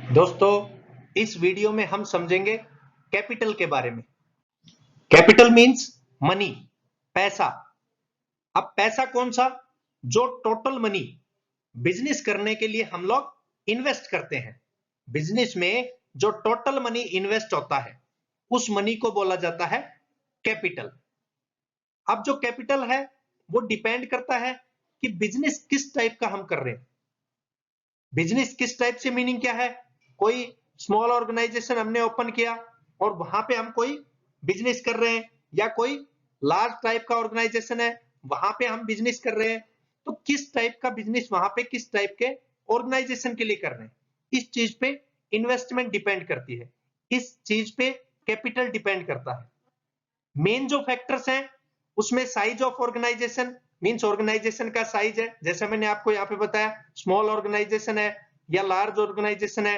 दोस्तों, इस वीडियो में हम समझेंगे कैपिटल के बारे में। कैपिटल मीन्स मनी, पैसा। अब पैसा कौन सा? जो टोटल मनी बिजनेस करने के लिए हम लोग इन्वेस्ट करते हैं। बिजनेस में जो टोटल मनी इन्वेस्ट होता है उस मनी को बोला जाता है कैपिटल। अब जो कैपिटल है वो डिपेंड करता है कि बिजनेस किस टाइप का हम कर रहे हैं। बिजनेस किस टाइप से मीनिंग क्या है? कोई स्मॉल ऑर्गेनाइजेशन हमने ओपन किया और वहां पे हम कोई बिजनेस कर रहे हैं, या कोई लार्ज टाइप का ऑर्गेनाइजेशन है वहां पे हम बिजनेस कर रहे हैं। तो किस टाइप का बिजनेस वहां पे किस टाइप के ऑर्गेनाइजेशन के लिए कर रहे हैं, इस चीज पे इन्वेस्टमेंट डिपेंड करती है, इस चीज पे कैपिटल डिपेंड करता है। मेन जो फैक्टर्स हैं उसमें size of organisation means organisation का साइज है, जैसे मैंने आपको यहाँ पे बताया स्मॉल ऑर्गेनाइजेशन है या लार्ज ऑर्गेनाइजेशन है,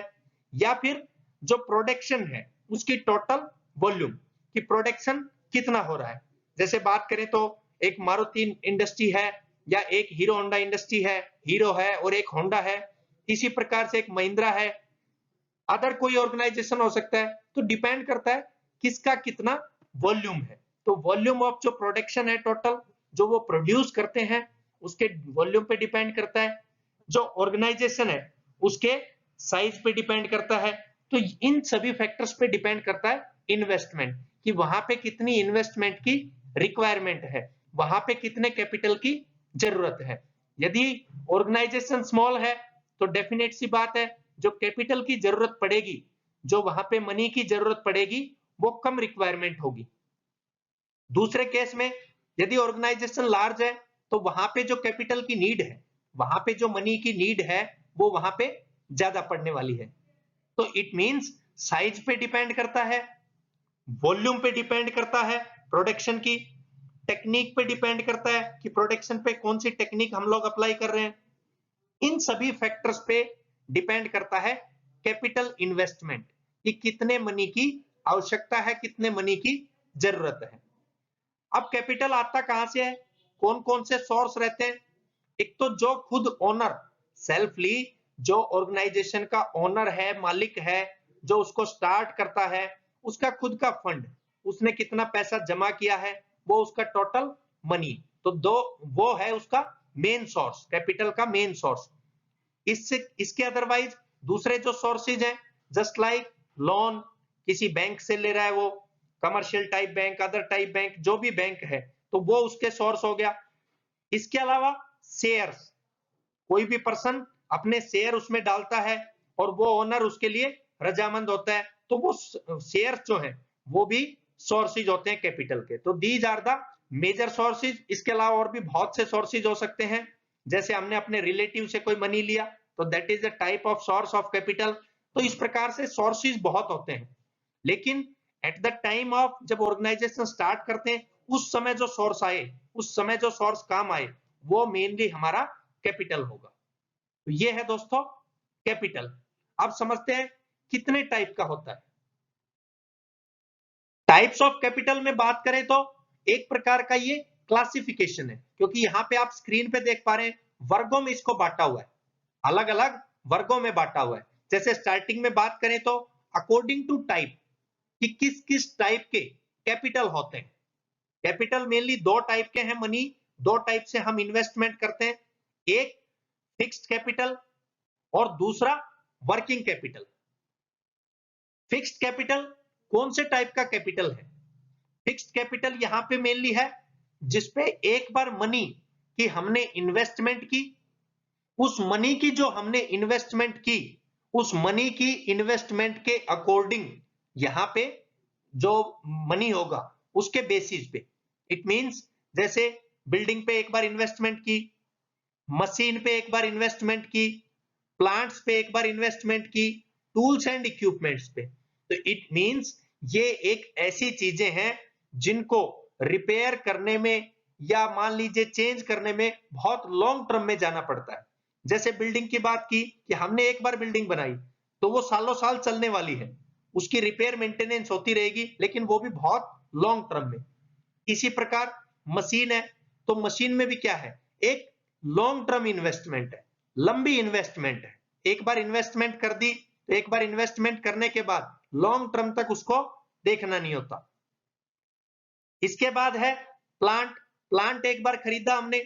या फिर जो प्रोडक्शन है उसकी टोटल वॉल्यूम की प्रोडक्शन कितना हो रहा है। जैसे बात करें तो एक मारुति इंडस्ट्री है या एक हीरो होंडा इंडस्ट्री है, हीरो है और एक होंडा है, इसी प्रकार से एक महिंद्रा है, अदर कोई ऑर्गेनाइजेशन हो सकता है। तो डिपेंड करता है किसका कितना वॉल्यूम है। तो वॉल्यूम ऑफ जो प्रोडक्शन है टोटल जो वो प्रोड्यूस करते हैं उसके वॉल्यूम पे डिपेंड करता है। जो ऑर्गेनाइजेशन है उसके साइज पे डिपेंड करता है। तो इन सभी फैक्टर्स पे डिपेंड करता है इन्वेस्टमेंट, कि वहां पे कितनी इन्वेस्टमेंट की रिक्वायरमेंट है, वहां पे कितने कैपिटल की जरूरत है। यदि ऑर्गेनाइजेशन स्मॉल है तो डेफिनेट सी बात है जो कैपिटल की जरूरत पड़ेगी, जो वहां पे मनी की जरूरत पड़ेगी वो कम रिक्वायरमेंट होगी। दूसरे केस में यदि ऑर्गेनाइजेशन लार्ज है तो वहां पे जो कैपिटल की नीड है, वहां पे जो मनी की नीड है वो वहां पे ज्यादा पड़ने वाली है। तो इट मींस साइज पे डिपेंड करता है, वॉल्यूम पे डिपेंड करता है, प्रोडक्शन की टेक्निक पे डिपेंड करता है कि प्रोडक्शन पे कौन सी टेक्निक हम लोग अप्लाई कर रहे हैं। इन सभी फैक्टर्स पे डिपेंड करता है कैपिटल इन्वेस्टमेंट, कि कितने मनी की आवश्यकता है, कितने मनी की जरूरत है। अब कैपिटल आता कहां से है, कौन कौन से सोर्स रहते हैं? एक तो जो खुद ओनर सेल्फली, जो ऑर्गेनाइजेशन का ओनर है, मालिक है, जो उसको स्टार्ट करता है, उसका खुद का फंड, उसने कितना पैसा जमा किया है, वो उसका टोटल मनी। तो दो वो है उसका मेन सोर्स, कैपिटल का मेन सोर्स। इससे इसके अदरवाइज दूसरे जो सोर्सेज हैं, जस्ट लाइक लोन, किसी बैंक से ले रहा है वो, commercial type bank, other type bank, जो भी बैंक है तो वो उसके सोर्स हो गया। इसके अलावा शेयर्स, कोई भी पर्सन अपने शेयर उसमें डालता है और वो ओनर उसके लिए रजामंद होता है, तो वो शेयर्स जो है वो भी सोर्सेज होते हैं कैपिटल के। तो these are the major sources. इसके अलावा और भी बहुत से सोर्सेज हो सकते हैं, जैसे हमने अपने रिलेटिव से कोई मनी लिया तो that is the type of source of capital. तो इस प्रकार से सोर्सेज बहुत होते हैं, लेकिन एट द टाइम ऑफ जब ऑर्गेनाइजेशन स्टार्ट करते हैं उस समय जो सोर्स आए, उस समय जो सोर्स काम आए, वो मेनली हमारा कैपिटल होगा। तो ये है दोस्तों कैपिटल। अब समझते हैं कितने टाइप का होता है। टाइप्स ऑफ कैपिटल में बात करें तो एक प्रकार का ये क्लासिफिकेशन है, क्योंकि यहां पे आप स्क्रीन पे देख पा रहे हैं वर्गों में इसको बांटा हुआ है, अलग अलग वर्गों में बांटा हुआ है। जैसे स्टार्टिंग में बात करें तो अकॉर्डिंग टू टाइप, कि किस किस टाइप के कैपिटल होते हैं। कैपिटल मेनली दो टाइप के हैं, मनी दो टाइप से हम इन्वेस्टमेंट करते हैं, एक फिक्स्ड कैपिटल और दूसरा वर्किंग कैपिटल। फिक्स्ड कैपिटल कौन से टाइप का कैपिटल है? फिक्स्ड कैपिटल यहां पे मेनली है जिसपे एक बार मनी की हमने इन्वेस्टमेंट की, उस मनी की जो हमने इन्वेस्टमेंट की, उस मनी की इन्वेस्टमेंट के अकॉर्डिंग यहां पे जो मनी होगा उसके बेसिस पे। इट मींस जैसे बिल्डिंग पे एक बार इन्वेस्टमेंट की, मशीन पे एक बार इन्वेस्टमेंट की, प्लांट्स पे एक बार इन्वेस्टमेंट की, टूल्स एंड इक्विपमेंट्स पे। तो इट मींस ये एक ऐसी चीजें हैं जिनको रिपेयर करने में या मान लीजिए चेंज करने में बहुत लॉन्ग टर्म में जाना पड़ता है। जैसे बिल्डिंग की बात की कि हमने एक बार बिल्डिंग बनाई तो वो सालों साल चलने वाली है, उसकी रिपेयर मेंटेनेंस होती रहेगी, लेकिन वो भी बहुत लॉन्ग टर्म में। इसी प्रकार मशीन है तो मशीन में भी क्या है, एक लॉन्ग टर्म इन्वेस्टमेंट है, लंबी इन्वेस्टमेंट है। एक बार इन्वेस्टमेंट कर दी तो एक बार इन्वेस्टमेंट करने के बाद लॉन्ग टर्म तक उसको देखना नहीं होता। इसके बाद है प्लांट। प्लांट एक बार खरीदा हमने,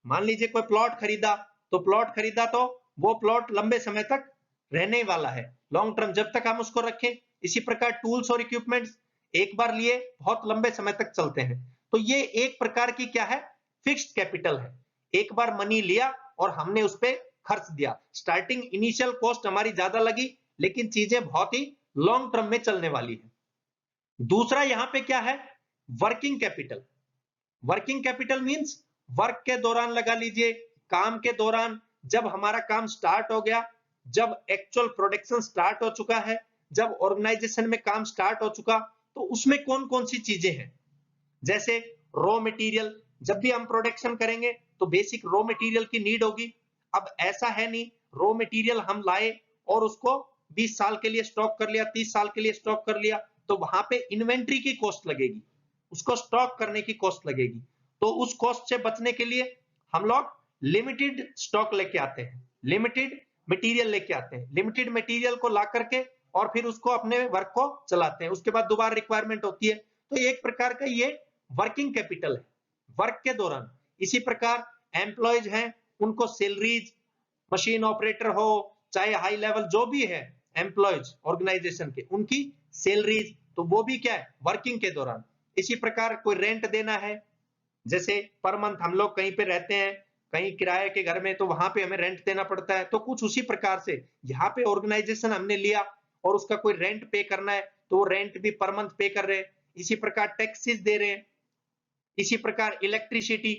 मान लीजिए कोई प्लॉट खरीदा, तो प्लॉट खरीदा तो वो प्लॉट लंबे समय तक रहने वाला है, लॉन्ग टर्म, जब तक हम उसको रखें। इसी प्रकार टूल्स और इक्विपमेंट्स एक बार लिए बहुत लंबे समय तक चलते हैं। तो ये एक प्रकार की क्या है, फिक्स्ड कैपिटल है। एक बार मनी लिया और हमने उस पर खर्च दिया, स्टार्टिंग इनिशियल कॉस्ट हमारी ज्यादा लगी, लेकिन चीजें बहुत ही लॉन्ग टर्म में चलने वाली है। दूसरा यहां पे क्या है, working capital. Working capital means work के दौरान लगा लीजिए, काम के दौरान, जब हमारा काम स्टार्ट हो गया, जब एक्चुअल प्रोडक्शन स्टार्ट हो चुका है, जब ऑर्गेनाइजेशन में काम स्टार्ट हो चुका, तो उसमें कौन कौन सी चीजें हैं, जैसे रॉ मटेरियल। जब भी हम प्रोडक्शन करेंगे तो बेसिक रॉ मटेरियल की नीड होगी। अब ऐसा है नहीं रॉ मटेरियल हम लाए और उसको 20 साल के लिए स्टॉक कर लिया, 30 साल के लिए स्टॉक कर लिया, तो वहां पे इन्वेंट्री की कॉस्ट लगेगी, उसको स्टॉक करने की कॉस्ट लगेगी। तो उस कॉस्ट से बचने के लिए हम लोग लिमिटेड स्टॉक लेके आते हैं, लिमिटेड मटेरियल लेके आते हैं, लिमिटेड मटेरियल को ला करके और फिर उसको अपने वर्क को चलाते हैं, उसके बाद दोबारा रिक्वायरमेंट होती है। तो एक प्रकार का ये वर्किंग कैपिटल है वर्क के दौरान। इसी प्रकार एम्प्लॉयज हैं, उनको सैलरीज, मशीन ऑपरेटर हो चाहे हाई लेवल जो भी है एम्प्लॉयज ऑर्गेनाइजेशन के, उनकी सैलरीज, तो वो भी क्या है, वर्किंग के दौरान। इसी प्रकार कोई रेंट देना है, जैसे पर मंथ हम लोग कहीं पे रहते हैं, कहीं किराए के घर में, तो वहां पे हमें रेंट देना पड़ता है, तो कुछ उसी प्रकार से यहाँ पे ऑर्गेनाइजेशन हमने लिया और उसका कोई रेंट पे करना है, तो वो रेंट भी पर मंथ पे कर रहे हैं। इसी प्रकार टैक्सेस दे रहे हैं। इसी प्रकार इलेक्ट्रिसिटी,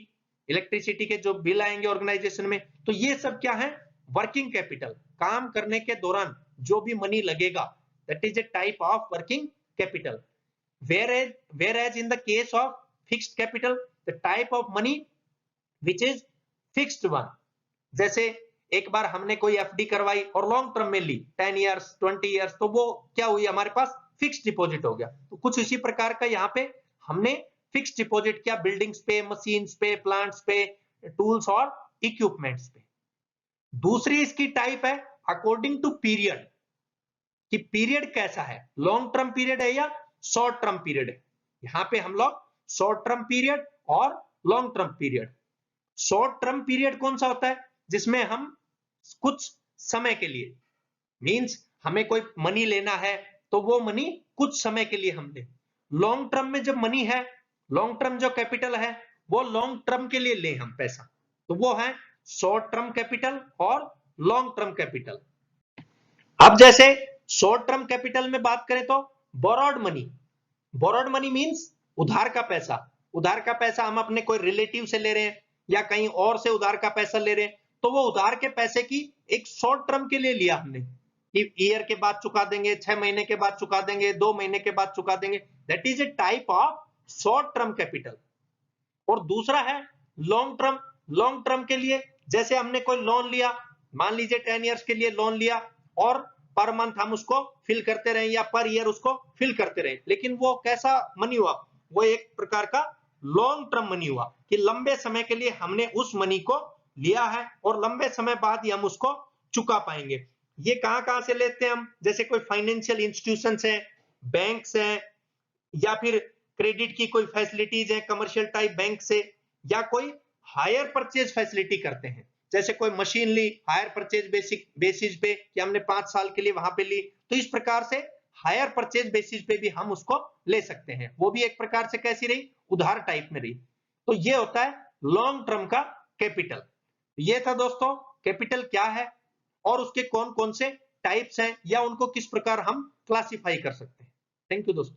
इलेक्ट्रिसिटी के जो बिल आएंगे ऑर्गेनाइजेशन में, तो ये सब क्या है, वर्किंग कैपिटल। काम करने के दौरान जो भी मनी लगेगा, that is a type of working capital. whereas in the case of fixed capital, the type of money which is fixed one, जैसे एक बार हमने कोई एफडी करवाई और लॉन्ग टर्म में ली 10 इयर्स 20 इयर्स, तो वो क्या हुई, हमारे पास फिक्स्ड डिपॉजिट हो गया। तो कुछ इसी प्रकार का यहाँ पे हमने फिक्स्ड डिपॉजिट किया, बिल्डिंग्स पे, मशीन्स पे, प्लांट्स पे, टूल्स और इक्विपमेंट्स पे। दूसरी इसकी टाइप है अकॉर्डिंग टू पीरियड, कि पीरियड कैसा है, लॉन्ग टर्म पीरियड है या शॉर्ट टर्म पीरियड है। यहां पे हम लोग शॉर्ट टर्म पीरियड और long term period. Short term period कौन सा होता है, जिसमें हम कुछ समय के लिए, मींस हमें कोई मनी लेना है तो वो मनी कुछ समय के लिए हम ले। लॉन्ग टर्म में जब मनी है, लॉन्ग टर्म जो कैपिटल है वो लॉन्ग टर्म के लिए ले हम पैसा, तो वो है शॉर्ट टर्म कैपिटल और लॉन्ग टर्म कैपिटल। अब जैसे शॉर्ट टर्म कैपिटल में बात करें तो borrowed money. Borrowed money means उधार का पैसा। उधार का पैसा हम अपने कोई रिलेटिव से ले रहे हैं या कहीं और से उधार का पैसा ले रहे हैं, तो वो उधार के पैसे की एक शॉर्ट टर्म के लिए लिया हमने, ईयर के बाद चुका देंगे, 6 महीने के बाद चुका देंगे, 2 महीने के बाद चुका देंगे, that is a type of short term capital. और दूसरा है लॉन्ग टर्म। लॉन्ग टर्म के लिए जैसे हमने कोई लोन लिया, मान लीजिए 10 इयर्स के लिए लोन लिया और पर मंथ हम उसको फिल करते रहे या पर ईयर उसको फिल करते रहे, लेकिन वो कैसा मनी हुआ, वो एक प्रकार का लॉन्ग टर्म मनी हुआ, कि लंबे समय के लिए हमने उस मनी को लिया है और लंबे समय बाद ही हम उसको चुका पाएंगे। ये कहां से लेते हैं हम, जैसे कोई फाइनेंशियल इंस्टीट्यूशंस हैं, बैंक्स हैं, या फिर क्रेडिट की कोई फैसिलिटीज है कमर्शियल टाइप बैंक से, या कोई हायर परचेज फैसिलिटी करते हैं, जैसे कोई मशीन ली हायर परचेज बेसिस पे कि हमने 5 साल के लिए वहां पे ली, तो इस प्रकार से हायर परचेज बेसिस पे भी हम उसको ले सकते हैं। वो भी एक प्रकार से कैसी रही, उधार टाइप में रही। तो ये होता है लॉन्ग टर्म का कैपिटल। ये था दोस्तों कैपिटल क्या है और उसके कौन कौन से टाइप्स हैं या उनको किस प्रकार हम क्लासिफाई कर सकते हैं। थैंक यू दोस्तों।